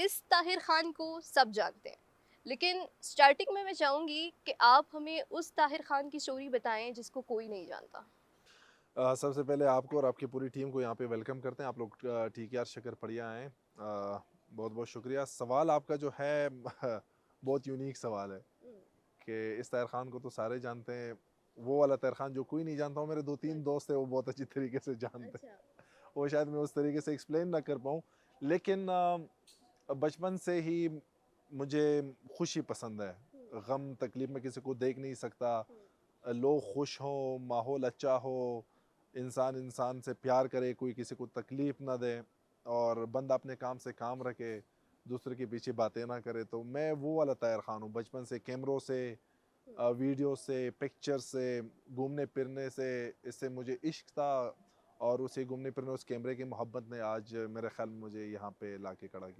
इस ताहिर खान को सब जानते हैं, लेकिन स्टार्टिंग में मैं चाहूँगी कि आप हमें उस ताहिर खान की स्टोरी बताएं जिसको कोई नहीं जानता। सबसे पहले आपको और आपकी पूरी टीम को यहाँ पे वेलकम करते हैं। आप लोग ठीक यार शक्कर बढ़िया आए। बहुत बहुत शुक्रिया। सवाल आपका जो है बहुत यूनिक सवाल है कि इस ताहिर खान को तो सारे जानते हैं। वो वाला ताहिर खान जो कोई नहीं जानता हूँ, मेरे दो तीन दोस्त हैं वो बहुत अच्छी तरीके से जानते हैं। अच्छा। वो शायद मैं उस तरीके से एक्सप्लेन ना कर पाऊँ, लेकिन बचपन से ही मुझे खुशी पसंद है। गम तकलीफ में किसी को देख नहीं सकता। लोग खुश हों, माहौल अच्छा हो, इंसान इंसान से प्यार करे, कोई किसी को तकलीफ ना दे और बंदा अपने काम से काम रखे, दूसरे के पीछे बातें ना करे। तो मैं वो वाला ताहिर खान हूँ। बचपन से कैमरों से, वीडियो से, पिक्चर से, घूमने फिरने से, इससे मुझे इश्क था। और उसे घूमने फिरने, उस कैमरे की मोहब्बत ने आज मेरे ख्याल में मुझे यहाँ पे लाके खड़ा किया है।